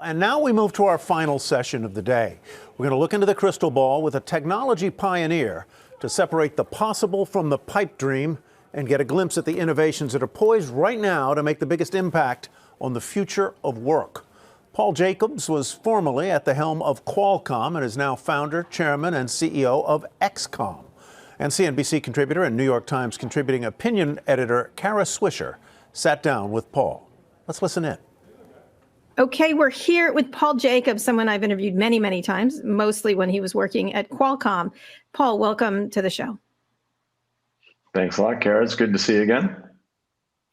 And now we move to our final session of the day. We're going to look into the crystal ball with a technology pioneer to separate the possible from the pipe dream and get a glimpse at the innovations that are poised right now to make the biggest impact on the future of work. Paul Jacobs was formerly at the helm of Qualcomm and is now founder, chairman, and CEO of XCOM. And CNBC contributor and New York Times contributing opinion editor Kara Swisher sat down with Paul. Let's listen in. Okay, we're here with Paul Jacobs, someone I've interviewed many, many times, mostly when he was working at Qualcomm. Paul, welcome to the show. Thanks a lot, Kara. It's good to see you again.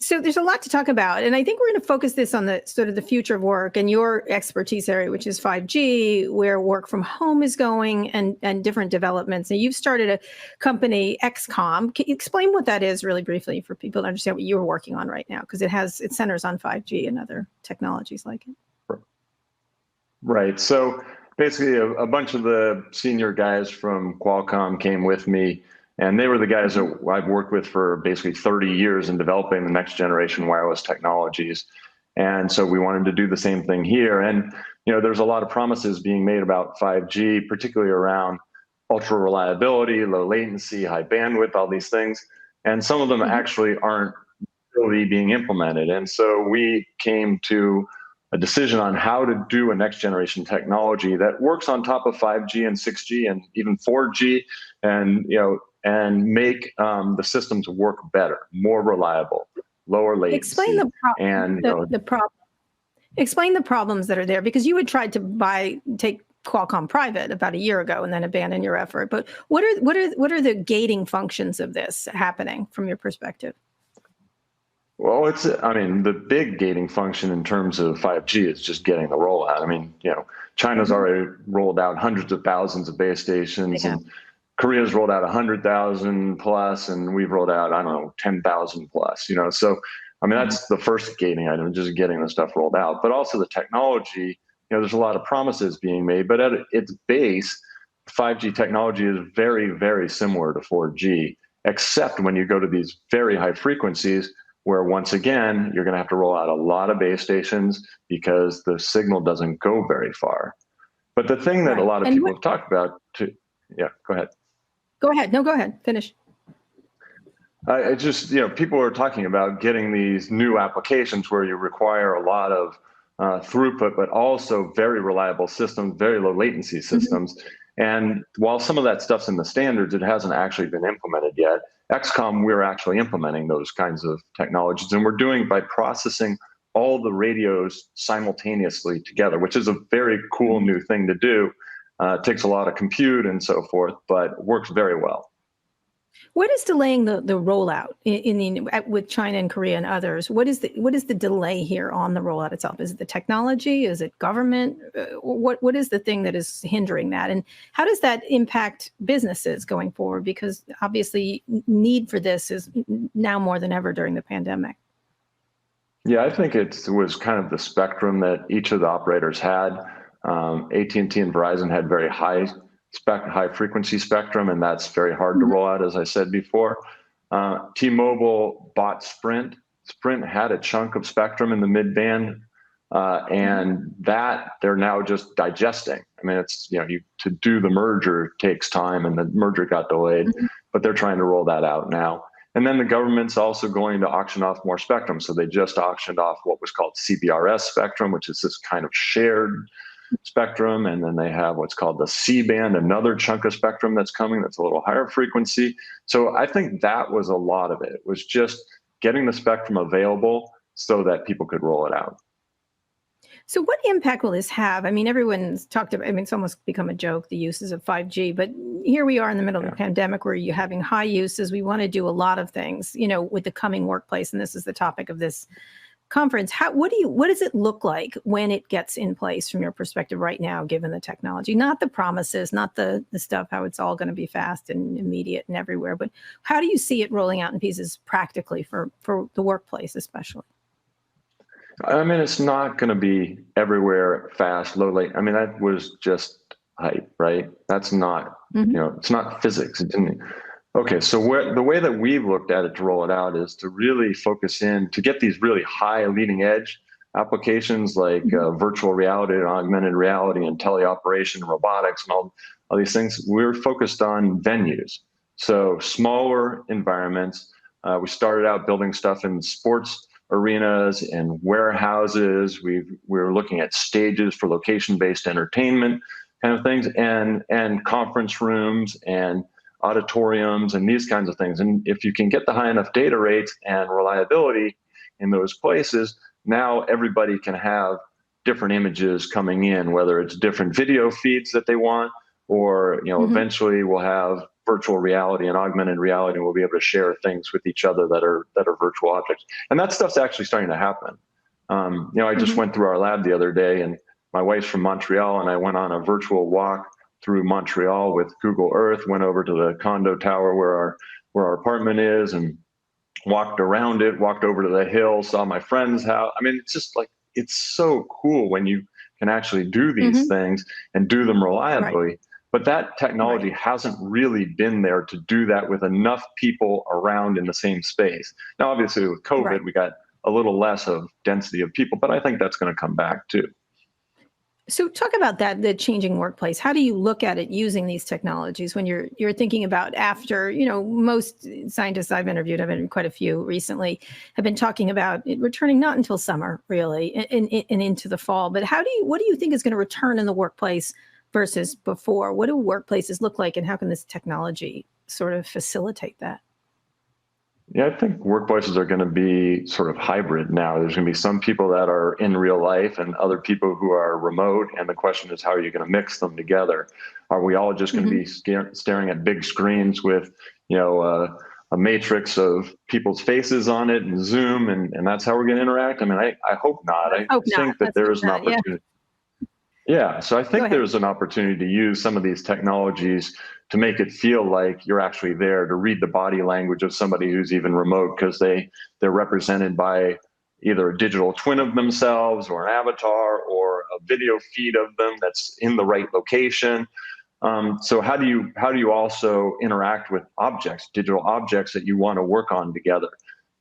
So there's a lot to talk about, and I think we're going to focus this on the sort of the future of work and your expertise area, which is 5G, where work from home is going, and different developments. And you've started a company, XCOM. Can you explain what that is really briefly for people to understand what you're working on right now? Because it centers on 5G and other technologies like it. Right. So basically, a bunch of the senior guys from Qualcomm came with me. And they were the guys that I've worked with for basically 30 years in developing the next generation wireless technologies. And so we wanted to do the same thing here. And, there's a lot of promises being made about 5G, particularly around ultra reliability, low latency, high bandwidth, all these things. And some of them actually aren't really being implemented. And so we came to a decision on how to do a next generation technology that works on top of 5G and 6G and even 4G and make the systems work better, more reliable, lower latency. Explain Explain the problems that are there, because you had tried to take Qualcomm private about a year ago and then abandon your effort. But what are the gating functions of this happening from your perspective? Well, the big gating function in terms of 5G is just getting the rollout. China's already rolled out hundreds of thousands of base stations, and Korea's rolled out 100,000 plus, and we've rolled out, 10,000 plus, So, that's the first gating item, just getting the stuff rolled out. But also the technology, there's a lot of promises being made, but at its base, 5G technology is very, very similar to 4G, except when you go to these very high frequencies where, once again, you're going to have to roll out a lot of base stations because the signal doesn't go very far. But the thing that a lot of people have talked about, go ahead. Go ahead. No, go ahead. Finish. People are talking about getting these new applications where you require a lot of throughput, but also very reliable systems, very low latency systems. And while some of that stuff's in the standards, it hasn't actually been implemented yet. XCOM, we're actually implementing those kinds of technologies, and we're doing by processing all the radios simultaneously together, which is a very cool new thing to do. It takes a lot of compute and so forth, but works very well. What is delaying the rollout with China and Korea and others? What is the delay here on the rollout itself? Is it the technology? Is it government? What is the thing that is hindering that? And how does that impact businesses going forward? Because obviously need for this is now more than ever during the pandemic. Yeah, I think it was kind of the spectrum that each of the operators had. AT&T and Verizon had very high frequency spectrum, and that's very hard to roll out, as I said before. T-Mobile bought Sprint. Sprint had a chunk of spectrum in the mid-band, and that they're now just digesting. To do the merger takes time, and the merger got delayed, but they're trying to roll that out now. And then the government's also going to auction off more spectrum. So they just auctioned off what was called CBRS spectrum, which is this kind of shared spectrum. And then they have what's called the C-band, another chunk of spectrum that's coming that's a little higher frequency. So I think that was a lot of it. It was just getting the spectrum available so that people could roll it out. So what impact will this have? Everyone's talked about, it's almost become a joke, the uses of 5G, but here we are in the middle of a pandemic where you're having high uses. We want to do a lot of things, with the coming workplace. And this is the topic of this conference. What does it look like when it gets in place from your perspective right now, given the technology, not the promises, not the stuff, how it's all going to be fast and immediate and everywhere, but how do you see it rolling out in pieces practically for the workplace, especially? It's not going to be everywhere fast, low late. That was just hype, right? That's not, it's not physics. It didn't. Okay, so the way that we've looked at it to roll it out is to really focus in to get these really high leading edge applications like virtual reality and augmented reality and teleoperation, robotics, and all these things. We're focused on venues. So smaller environments. We started out building stuff in sports arenas and warehouses. We're looking at stages for location-based entertainment kind of things, and conference rooms and auditoriums and these kinds of things. And if you can get the high enough data rates and reliability in those places, now everybody can have different images coming in, whether it's different video feeds that they want, or eventually we'll have virtual reality and augmented reality, and we'll be able to share things with each other that are virtual objects. And that stuff's actually starting to happen. I just went through our lab the other day, and my wife's from Montreal, and I went on a virtual walk through Montreal with Google Earth, went over to the condo tower where our apartment is, and walked around it, walked over to the hill, saw my friend's house. I mean, it's just like, it's so cool when you can actually do these things and do them reliably. Right. But that technology hasn't really been there to do that with enough people around in the same space. Now, obviously with COVID, we got a little less of density of people, but I think that's going to come back too. So talk about that, the changing workplace. How do you look at it using these technologies when you're thinking about after, most scientists I've interviewed, I've interviewed quite a few recently, have been talking about it returning not until summer really and into the fall. But what do you think is going to return in the workplace versus before? What do workplaces look like, and how can this technology sort of facilitate that? Yeah, I think workplaces are going to be sort of hybrid now. There's going to be some people that are in real life and other people who are remote. And the question is, how are you going to mix them together? Are we all just going to be staring at big screens with, a matrix of people's faces on it and Zoom, and that's how we're going to interact? I mean, I hope not. I think that there is an opportunity. Yeah, so I think there's an opportunity to use some of these technologies to make it feel like you're actually there, to read the body language of somebody who's even remote, because they're represented by either a digital twin of themselves or an avatar or a video feed of them that's in the right location. So how do you also interact with objects, digital objects that you want to work on together?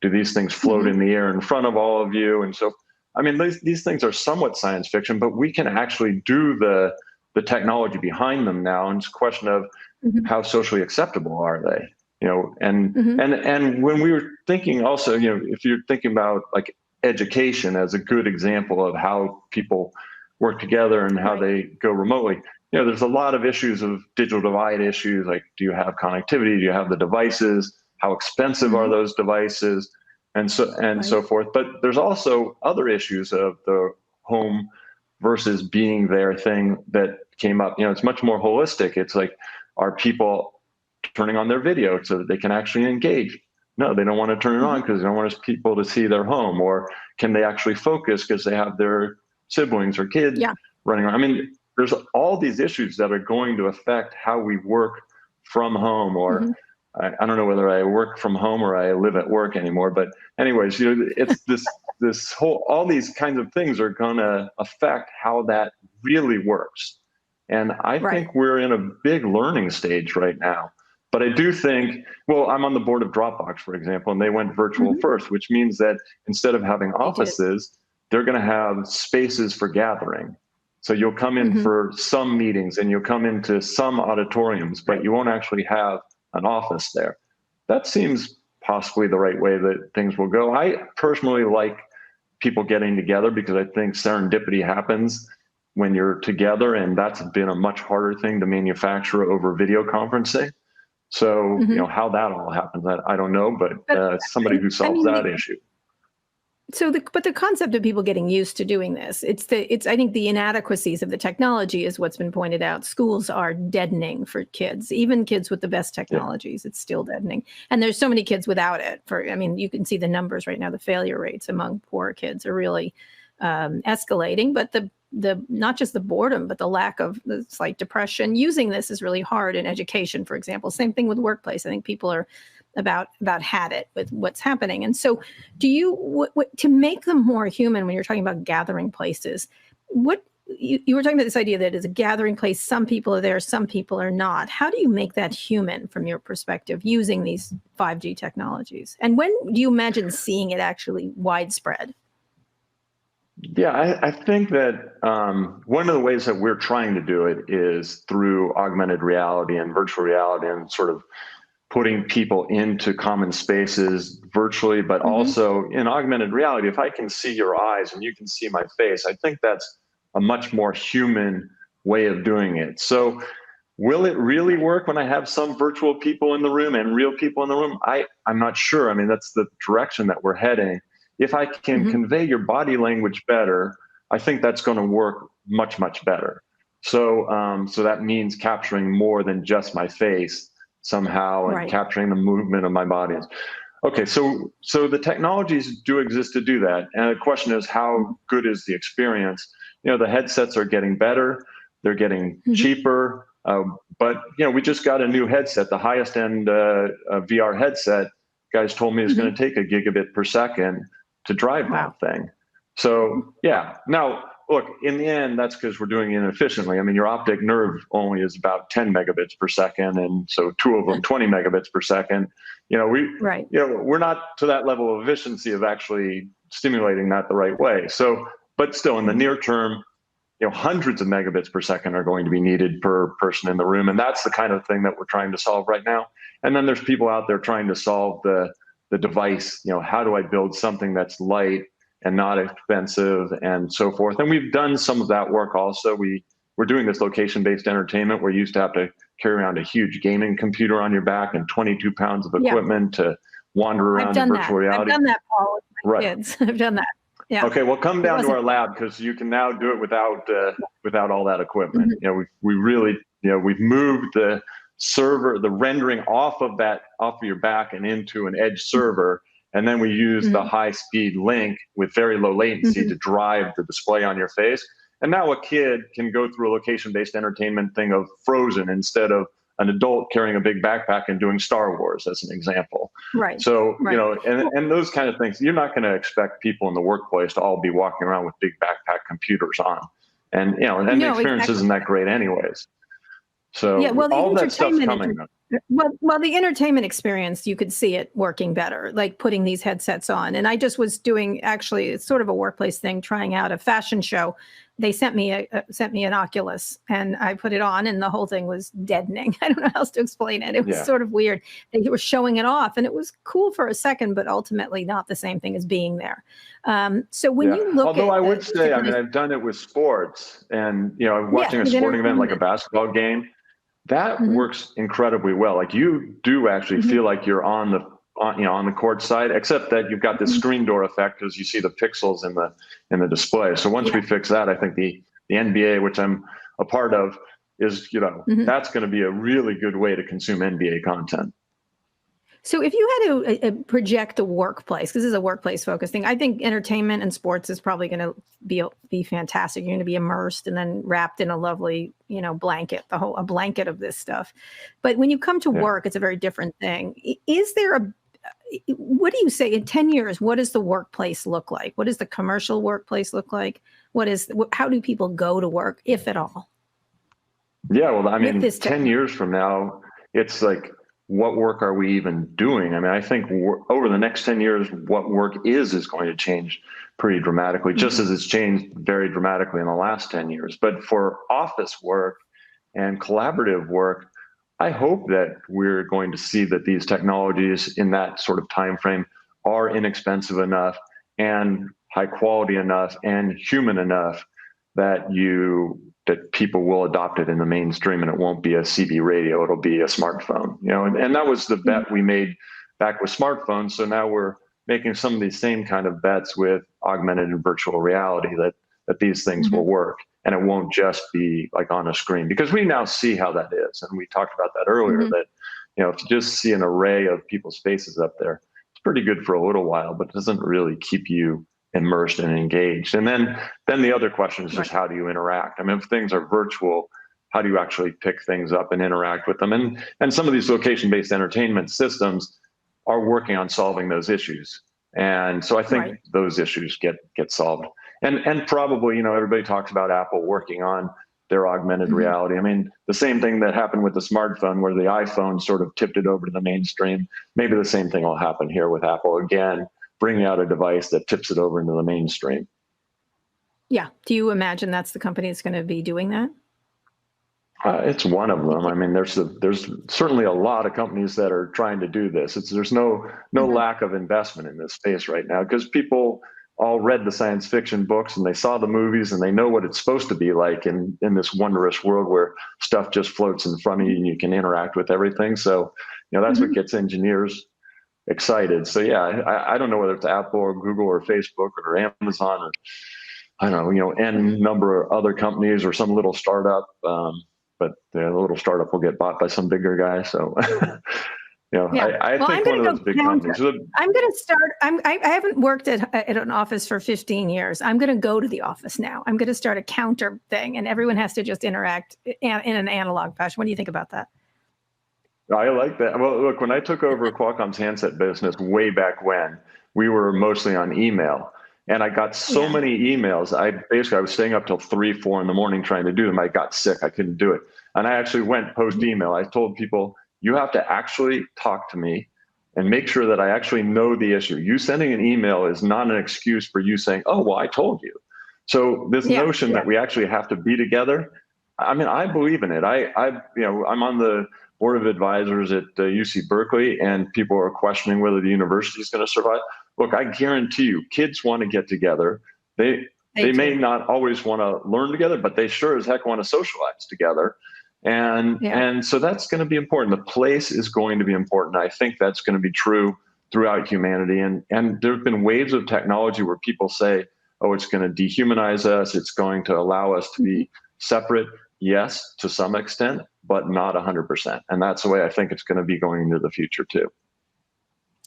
Do these things float in the air in front of all of you? And so, I mean, these things are somewhat science fiction, but we can actually do the technology behind them now. And it's a question of how socially acceptable are they? And when we were thinking also, if you're thinking about like education as a good example of how people work together and how they go remotely, there's a lot of issues of digital divide issues. Like, do you have connectivity? Do you have the devices? How expensive are those devices? And so forth. But there's also other issues of the home versus being there thing that came up. It's much more holistic. It's like, are people turning on their video so that they can actually engage? No, they don't want to turn it on because they don't want people to see their home. Or can they actually focus because they have their siblings or kids running around? I mean, there's all these issues that are going to affect how we work from home, or I don't know whether I work from home or I live at work anymore. But anyways, it's this whole, all these kinds of things are going to affect how that really works. And I think we're in a big learning stage right now. But I do think, I'm on the board of Dropbox, for example, and they went virtual first, which means that instead of having offices, they're going to have spaces for gathering. So you'll come in for some meetings and you'll come into some auditoriums, but you won't actually have an office there. That seems possibly the right way that things will go. I personally like people getting together because I think serendipity happens when you're together, and that's been a much harder thing to manufacture over video conferencing. So, how that all happens, I don't know, but somebody who solves that issue. So but the concept of people getting used to doing this, I think the inadequacies of the technology is what's been pointed out. Schools are deadening for kids, even kids with the best technologies. It's still deadening. And there's so many kids without it. You can see the numbers right now. The failure rates among poor kids are really escalating, but the not just the boredom, but the lack of the slight depression using this is really hard in education, for example. Same thing with workplace. I think people are about had it with what's happening. And so do you, to make them more human, when you're talking about gathering places, you were talking about this idea that it's a gathering place, some people are there, some people are not. How do you make that human from your perspective using these 5G technologies? And when do you imagine seeing it actually widespread? Yeah, I think that one of the ways that we're trying to do it is through augmented reality and virtual reality and sort of putting people into common spaces virtually, but also in augmented reality. If I can see your eyes and you can see my face, I think that's a much more human way of doing it. So will it really work when I have some virtual people in the room and real people in the room? I'm not sure. I mean, that's the direction that we're heading. If I can convey your body language better, I think that's going to work much, much better. So, so that means capturing more than just my face somehow and capturing the movement of my body. Okay, so the technologies do exist to do that. And the question is, how good is the experience? You know, the headsets are getting better. They're getting cheaper. But, you know, we just got a new headset, the highest end VR headset. Guys told me it's going to take a gigabit per second to drive that thing. So, yeah. Now, look, in the end, that's because we're doing it efficiently. I mean, your optic nerve only is about 10 megabits per second. And so two of them, 20 megabits per second. You know, we're not to that level of efficiency of actually stimulating that the right way. So, but still in the near term, you know, hundreds of megabits per second are going to be needed per person in the room. And that's the kind of thing that we're trying to solve right now. And then there's people out there trying to solve the device, you know, how do I build something that's light and not expensive and so forth. And we've done some of that work also. We're doing this location-based entertainment where you used to have to carry around a huge gaming computer on your back and 22 pounds of equipment to wander around in virtual reality. I've done that, Paul, with my kids. I've done that. Yeah. Okay, well, come down to our lab because you can now do it without all that equipment. You know, we really, you know, we've moved the server, the rendering off of your back and into an edge server, and then we use the high-speed link with very low latency to drive the display on your face. And now a kid can go through a location-based entertainment thing of Frozen instead of an adult carrying a big backpack and doing Star Wars, as an example. Right. So, you know, and those kind of things, you're not going to expect people in the workplace to all be walking around with big backpack computers on. And, you know, and the experience isn't that great anyways. So yeah, well, all that stuff's coming. Well, the entertainment experience, you could see it working better, like putting these headsets on. And I just was doing, actually, it's sort of a workplace thing, trying out a fashion show. They sent me an Oculus, and I put it on, and the whole thing was deadening. I don't know how else to explain it. It was sort of weird. They were showing it off, and it was cool for a second, but ultimately not the same thing as being there. So when you look although at I would say, I mean, I've done it with sports, and, you know, watching a sporting event like a basketball game, that works incredibly well. Like you do actually feel like you're on the court side, except that you've got this screen door effect as you see the pixels in the display. So once we fix that, I think the NBA, which I'm a part of, is, you know, that's going to be a really good way to consume NBA content. So if you had to project a workplace, because this is a workplace focused thing, I think entertainment and sports is probably going to be fantastic. You're going to be immersed and then wrapped in a lovely, you know, blanket, a blanket of this stuff. But when you come to work, it's a very different thing. Is there what do you say in 10 years, what does the workplace look like? What does the commercial workplace look like? How do people go to work, if at all? Yeah, well, I mean, 10 years from now, it's like, what work are we even doing? I mean, I think over the next 10 years, what work is going to change pretty dramatically, just as it's changed very dramatically in the last 10 years. But for office work and collaborative work, I hope that we're going to see that these technologies in that sort of time frame are inexpensive enough and high quality enough and human enough that people will adopt it in the mainstream, and it won't be a CB radio, it'll be a smartphone, you know, and that was the bet we made back with smartphones. So now we're making some of these same kind of bets with augmented and virtual reality that these things will work, and it won't just be like on a screen, because we now see how that is. And we talked about that earlier, that, you know, if you just see an array of people's faces up there, it's pretty good for a little while, but it doesn't really keep you immersed and engaged. And then the other question is just how do you interact? I mean, if things are virtual, how do you actually pick things up and interact with them? And some of these location-based entertainment systems are working on solving those issues. And so I think those issues get solved. And probably, you know, everybody talks about Apple working on their augmented reality. I mean, the same thing that happened with the smartphone, where the iPhone sort of tipped it over to the mainstream. Maybe the same thing will happen here with Apple again, bringing out a device that tips it over into the mainstream. Yeah. Do you imagine that's the company that's going to be doing that? It's one of them. I mean, there's certainly a lot of companies that are trying to do this. There's no lack of investment in this space right now because people all read the science fiction books and they saw the movies and they know what it's supposed to be like in this wondrous world where stuff just floats in front of you and you can interact with everything. So, that's what gets engineers excited. So yeah, I don't know whether it's Apple or Google or Facebook or Amazon or I don't know, N number of other companies or some little startup. But the little startup will get bought by some bigger guy. So, I think one of those big companies. I'm going to start. I haven't worked at an office for 15 years. I'm going to go to the office now. I'm going to start a counter thing, and everyone has to just interact in an analog fashion. What do you think about that? I like that. Well, look, when I took over Qualcomm's handset business way back when, we were mostly on email. And I got so many emails. I was staying up till 3, 4 in the morning trying to do them. I got sick. I couldn't do it. And I actually went post email. I told people, you have to actually talk to me and make sure that I actually know the issue. You sending an email is not an excuse for you saying, oh, well, I told you. So this notion that we actually have to be together, I mean, I believe in it. I'm on the board of advisors at UC Berkeley, and people are questioning whether the university is going to survive. Look, I guarantee you, kids want to get together. They may not always want to learn together, but they sure as heck want to socialize together. And so that's going to be important. The place is going to be important. I think that's going to be true throughout humanity. And there have been waves of technology where people say, oh, it's going to dehumanize us. It's going to allow us to be separate. Yes, to some extent, but not 100%. And that's the way I think it's going to be going into the future, too.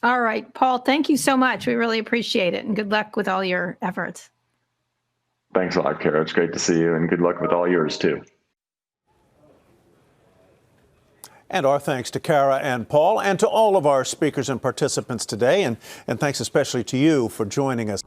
All right, Paul, thank you so much. We really appreciate it. And good luck with all your efforts. Thanks a lot, Kara. It's great to see you. And good luck with all yours, too. And our thanks to Kara and Paul and to all of our speakers and participants today. And thanks especially to you for joining us.